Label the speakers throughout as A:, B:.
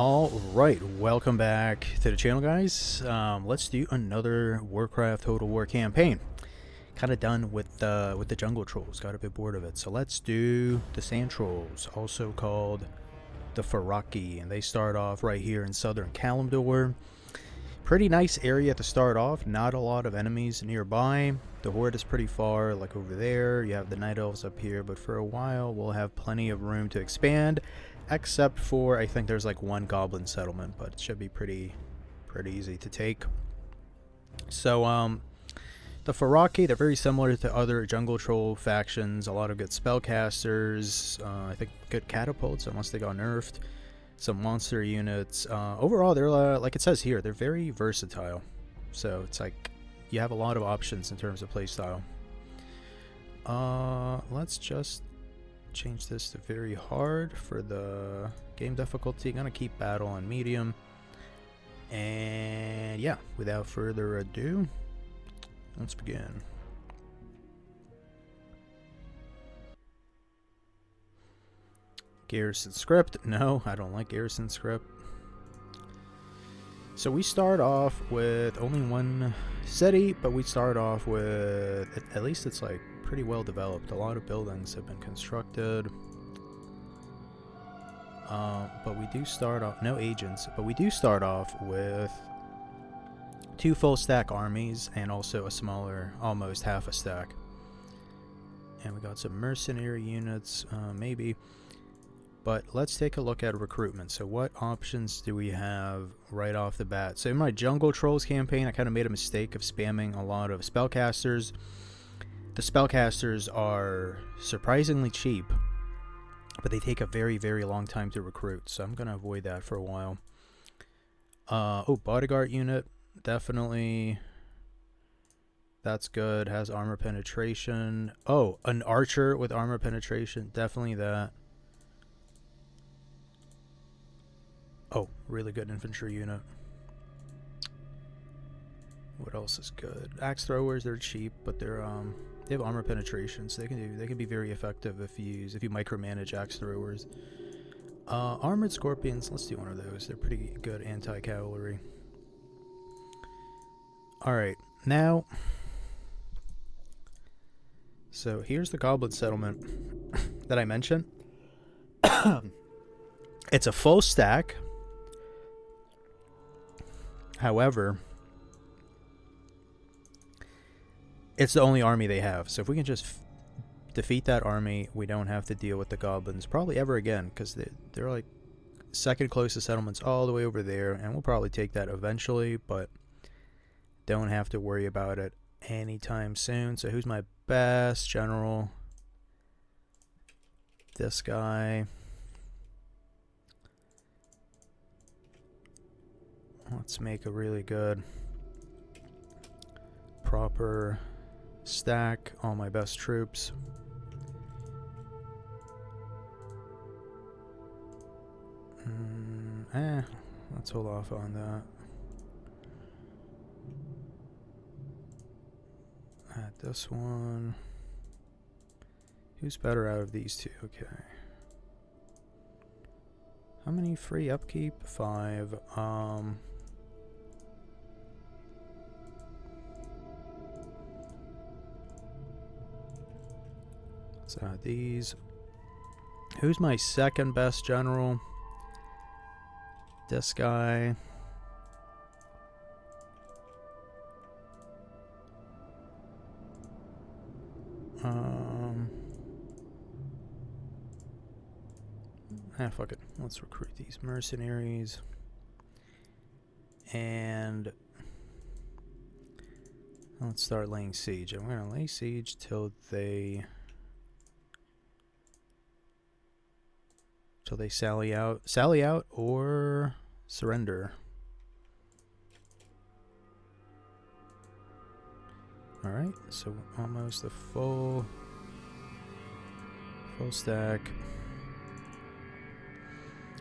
A: Alright, welcome back to the channel, guys. Let's do another Warcraft Total War campaign. Kind of done with the jungle trolls, got a bit bored of it. So let's do the sand trolls, also called the Faraki, and they start off right here in southern Kalimdor. Pretty nice area to start off, not a lot of enemies nearby. The horde is pretty far, like over there. You have the night elves up here, but for a while we'll have plenty of room to expand. Except for, I think there's like one goblin settlement, but it should be pretty easy to take. So, the Faraki, they're very similar to other jungle troll factions. A lot of good spellcasters, I think good catapults, unless they got nerfed. Some monster units. Overall, they're, like it says here, they're very versatile. So, it's like, you have a lot of options in terms of playstyle. Let's just change this to very hard for the game difficulty. Gonna keep battle on medium, and yeah, without further ado, let's begin. Garrison script. No, I don't like garrison script. So we start off with only one city, but we start off with, at least it's like pretty well developed. A lot of buildings have been constructed. But we do start off, no agents, but we do start off with 2 full stack armies and also a smaller, almost half a stack. And we got some mercenary units, maybe. But let's take a look at recruitment. So what options do we have right off the bat? So in my Jungle Trolls campaign, I kind of made a mistake of spamming a lot of spellcasters. The spellcasters are surprisingly cheap, but they take a very long time to recruit. So I'm going to avoid that for a while. Oh, bodyguard unit. Definitely. That's good. Has armor penetration. Oh, an archer with armor penetration. Definitely that. Oh, really good infantry unit. What else is good? Axe throwers, they're cheap, but they're they have armor penetration, so they can be very effective if you micromanage axe throwers. Armored scorpions, let's do one of those. They're pretty good anti-cavalry. Alright, now, so here's the goblin settlement that I mentioned. It's a full stack. However, it's the only army they have. So if we can just defeat that army, we don't have to deal with the goblins probably ever again, because they're like second closest settlements all the way over there, and we'll probably take that eventually, but don't have to worry about it anytime soon. So who's my best general? This guy. Let's make a really good proper stack. All my best troops. Let's hold off on that. Add this one. Who's better out of these two? Okay. How many free upkeep? 5. Let's add these. Who's my second best general? This guy. Fuck it. Let's recruit these mercenaries. And let's start laying siege. I'm gonna lay siege till they sally out or surrender. Alright, so almost a full stack.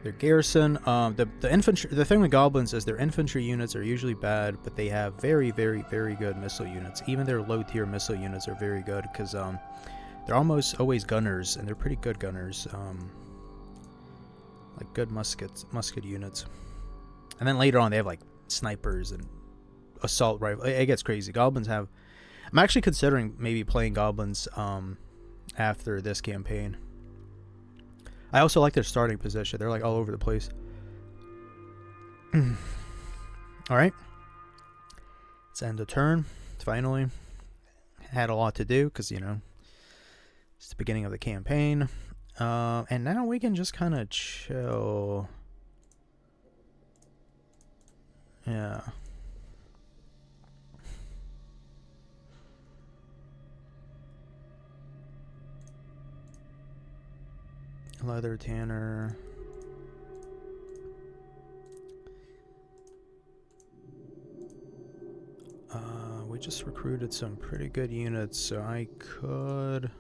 A: Their garrison, the infantry, the thing with goblins is their infantry units are usually bad, but they have very good missile units. Even their low tier missile units are very good, because they're almost always gunners, and they're pretty good gunners. like good musket units. And then later on they have like snipers and assault rifle. It gets crazy. Goblins have. I'm actually considering maybe playing goblins after this campaign. I also like their starting position. They're like all over the place. All right. Let's end the turn. Finally. Had a lot to do because, you know, it's the beginning of the campaign. And now we can just kind of chill. Yeah. Leather tanner. We just recruited some pretty good units, so I could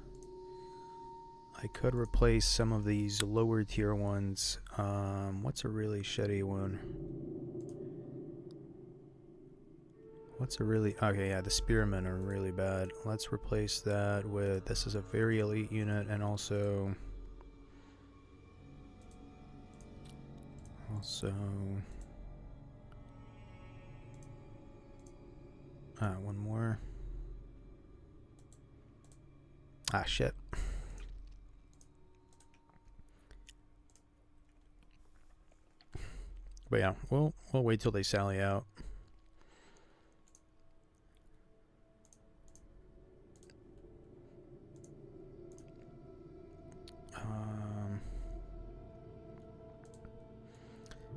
A: replace some of these lower tier ones. What's a really shitty one? What's a really... Okay, yeah, the spearmen are really bad. Let's replace that with... This is a very elite unit, and also... one more. Ah, shit. But yeah, we'll wait till they sally out.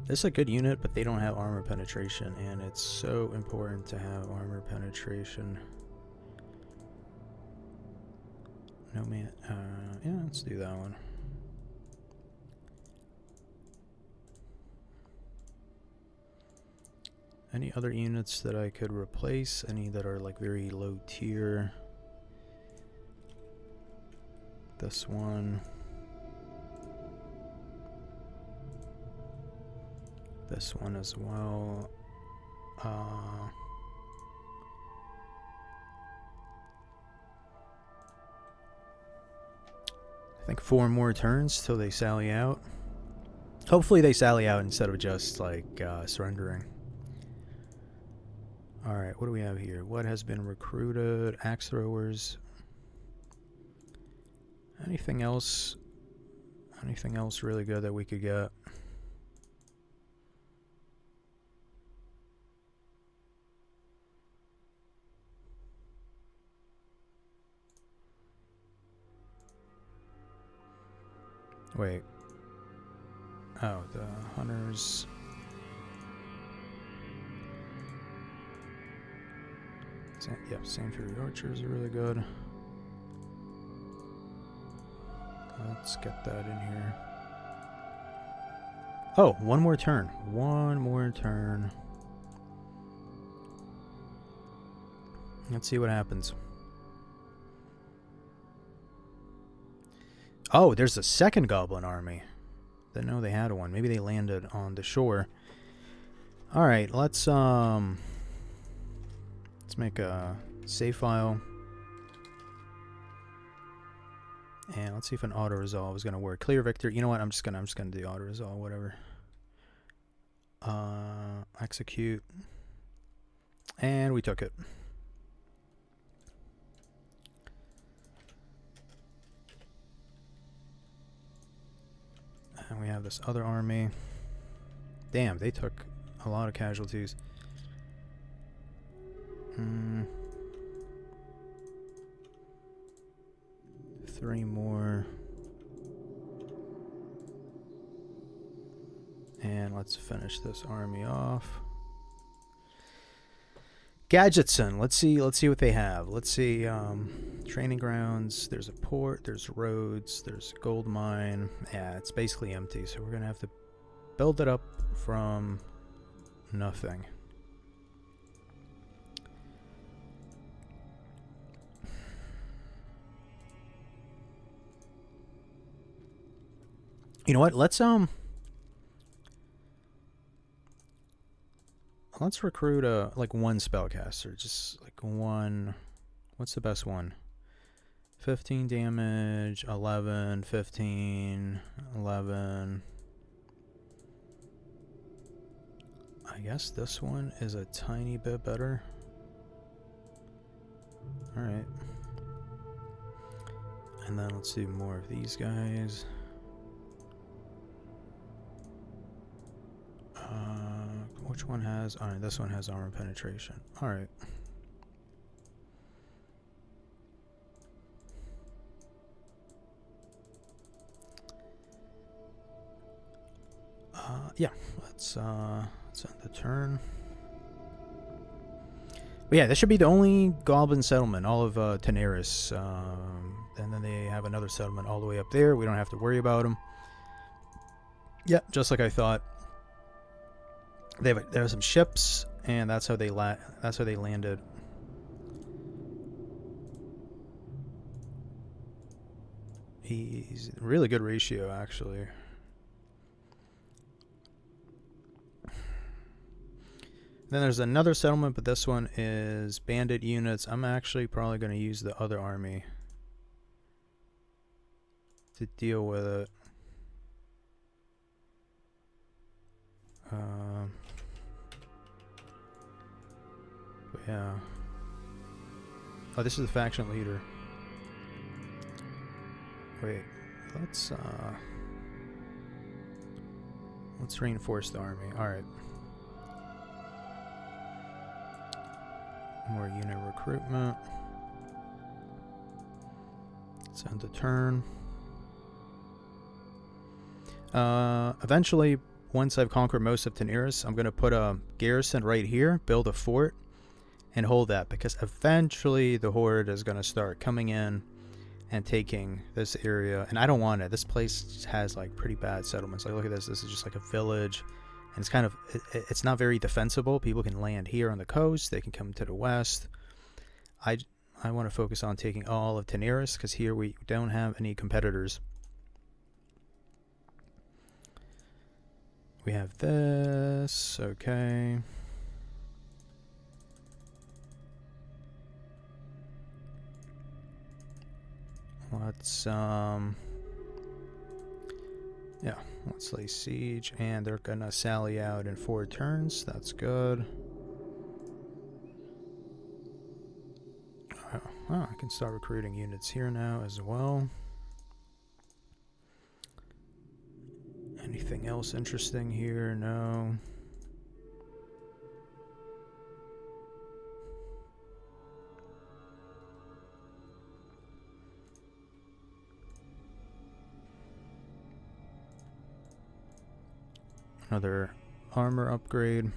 A: This is a good unit, but they don't have armor penetration, and it's so important to have armor penetration. No man. Yeah, let's do that one. Any other units that I could replace? Any that are like very low tier? This one. This one as well. I think 4 more turns till they sally out. Hopefully they sally out instead of just like surrendering. Alright, what do we have here? What has been recruited? Axe throwers. Anything else? Anything else really good that we could get? Wait. Oh, the hunters. Yep, Sand Fury Archers are really good. Let's get that in here. Oh, one more turn. One more turn. Let's see what happens. Oh, there's a second goblin army. Didn't know they had one. Maybe they landed on the shore. All right, let's make a save file. And let's see if an auto resolve is gonna work. Clear Victor. You know what? I'm just gonna do auto resolve. Whatever. Execute. And we took it. And we have this other army. Damn, they took a lot of casualties. 3 more. And let's finish this army off. Gadgetzan. Let's see what they have. Let's see. Training grounds. There's a port. There's roads. There's a gold mine. Yeah, it's basically empty. So we're gonna have to build it up from nothing. You know what? Let's recruit like one spellcaster, just like one. What's the best one? 15 damage, 11, 15, 11. I guess this one is a tiny bit better. Alright. And then let's do more of these guys. Which one has... Alright, this one has armor penetration. Alright. Yeah, let's end the turn. But yeah, this should be the only Goblin settlement, all of Teneris. And then they have another settlement all the way up there. We don't have to worry about them. Yeah, just like I thought. There are some ships, and that's how they landed. He's really good ratio, actually. Then there's another settlement, but this one is bandit units. I'm actually probably going to use the other army to deal with it. But yeah. Oh, this is the faction leader. Wait, let's reinforce the army. All right. More unit recruitment. Let's end the turn. Eventually, once I've conquered most of Teneris, I'm going to put a garrison right here, build a fort, and hold that, because eventually the horde is going to start coming in and taking this area, and I don't want it. This place has like pretty bad settlements. Like, look at this. This is just like a village. And it's kind of, it's not very defensible. People can land here on the coast. They can come to the west. I want to focus on taking all of Teneris, because here we don't have any competitors. We have this. Okay. Let's yeah, let's lay siege, and they're gonna sally out in 4 turns. That's good. Oh, I can start recruiting units here now as well. Anything else interesting here? No. Another armor upgrade.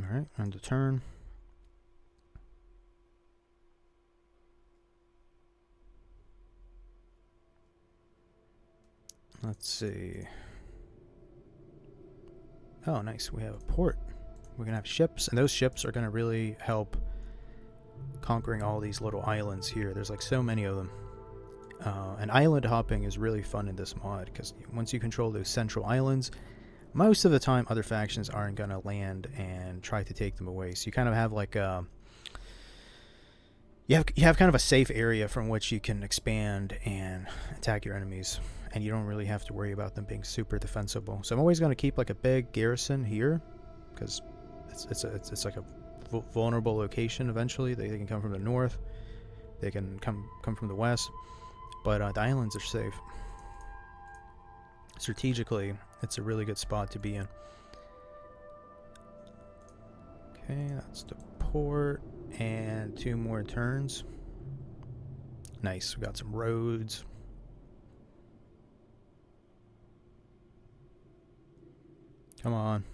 A: Alright, end of turn. Let's see. Oh, nice. We have a port. We're going to have ships, and those ships are going to really help conquering all these little islands here. There's like so many of them. And island hopping is really fun in this mod, because once you control those central islands, most of the time other factions aren't going to land and try to take them away. So you kind of have like a... You have kind of a safe area from which you can expand and attack your enemies, and you don't really have to worry about them being super defensible. So I'm always going to keep like a big garrison here, because it's like a vulnerable location. Eventually they can come from the north, they can come from the west, but the islands are safe. Strategically, it's a really good spot to be in. Okay, that's the port, and 2 more turns. Nice, we got some roads. Come on.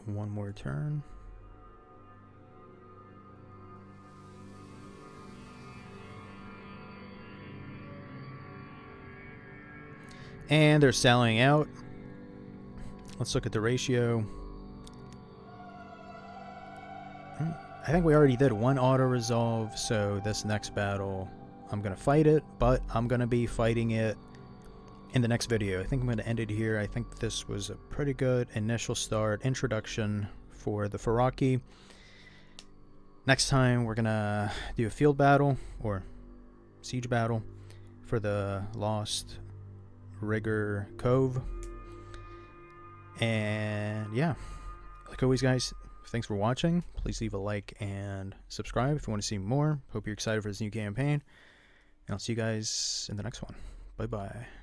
A: One more turn. And they're selling out. Let's look at the ratio. I think we already did 1 auto resolve, so this next battle I'm gonna fight it, but I'm gonna be fighting it in the next video. I think I'm going to end it here. I think this was a pretty good initial start, introduction for the Faraki. Next time we're going to do a field battle or siege battle for the Lost Rigger Cove. And yeah, like always guys, thanks for watching. Please leave a like and subscribe if you want to see more. Hope you're excited for this new campaign, and I'll see you guys in the next one. Bye bye.